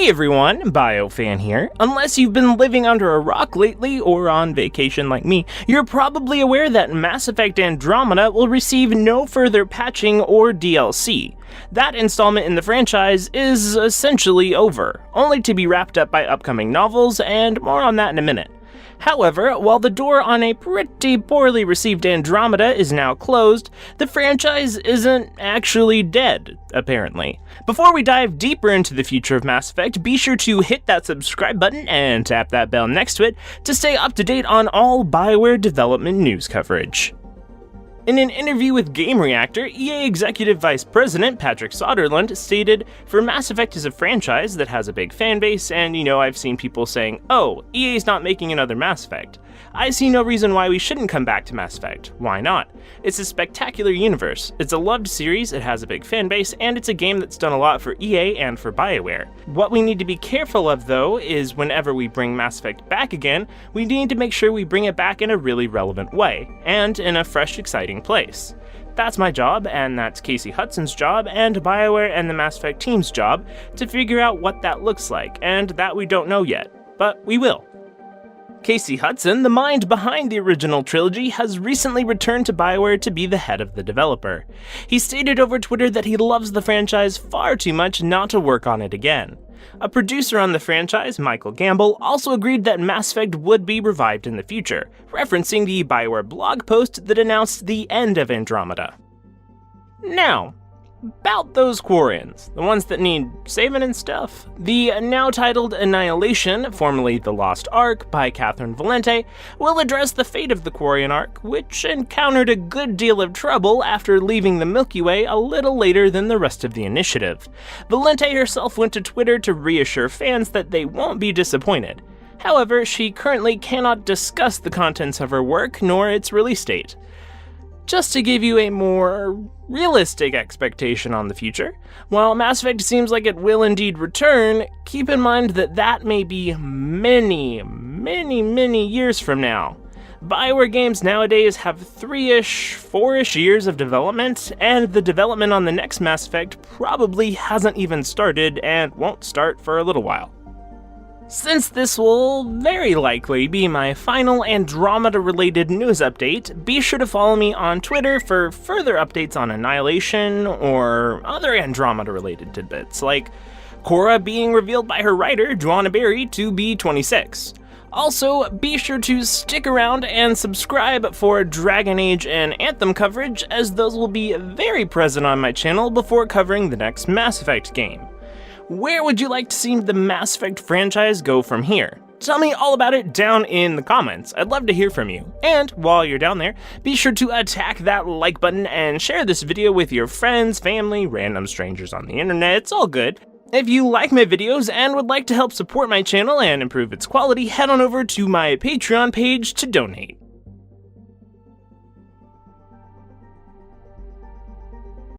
Hey everyone, BioFan here. Unless you've been living under a rock lately or on vacation like me, you're probably aware that Mass Effect Andromeda will receive no further patching or DLC. That installment in the franchise is essentially over, only to be wrapped up by upcoming novels, and more on that in a minute. However, while the door on a pretty poorly received Andromeda is now closed, the franchise isn't actually dead, apparently. Before we dive deeper into the future of Mass Effect, be sure to hit that subscribe button and tap that bell next to it to stay up to date on all BioWare development news coverage. In an interview with Game Reactor, EA Executive Vice President Patrick Soderlund stated, "For Mass Effect is a franchise that has a big fanbase, and I've seen people saying, oh, EA's not making another Mass Effect. I see no reason why we shouldn't come back to Mass Effect. Why not? It's a spectacular universe, it's a loved series, it has a big fanbase, and it's a game that's done a lot for EA and for BioWare. What we need to be careful of, though, is whenever we bring Mass Effect back again, we need to make sure we bring it back in a really relevant way, and in a fresh, exciting place. That's my job, and that's Casey Hudson's job, and BioWare and the Mass Effect team's job, to figure out what that looks like, and that we don't know yet, but we will." Casey Hudson, the mind behind the original trilogy, has recently returned to BioWare to be the head of the developer. He stated over Twitter that he loves the franchise far too much not to work on it again. A producer on the franchise, Michael Gamble, also agreed that Mass Effect would be revived in the future, referencing the BioWare blog post that announced the end of Andromeda. Now, about those quarians, the ones that need saving and stuff. The now titled Annihilation, formerly The Lost Ark by Catherine Valente, will address the fate of the Quarian Ark, which encountered a good deal of trouble after leaving the Milky Way a little later than the rest of the initiative. Valente herself went to Twitter to reassure fans that they won't be disappointed. However, she currently cannot discuss the contents of her work nor its release date. Just to give you a more realistic expectation on the future, while Mass Effect seems like it will indeed return, keep in mind that that may be many years from now. BioWare games nowadays have 3-ish, 4-ish years of development, and the development on the next Mass Effect probably hasn't even started and won't start for a little while. Since this will very likely be my final Andromeda-related news update, be sure to follow me on Twitter for further updates on Annihilation or other Andromeda-related tidbits, like Cora being revealed by her writer, Joanna Berry, to be 26. Also, be sure to stick around and subscribe for Dragon Age and Anthem coverage, as those will be very present on my channel before covering the next Mass Effect game. Where would you like to see the Mass Effect franchise go from here? Tell me all about it down in the comments. I'd love to hear from you. And while you're down there, be sure to attack that like button and share this video with your friends, family, random strangers on the internet. It's all good. If you like my videos and would like to help support my channel and improve its quality, head on over to my Patreon page to donate.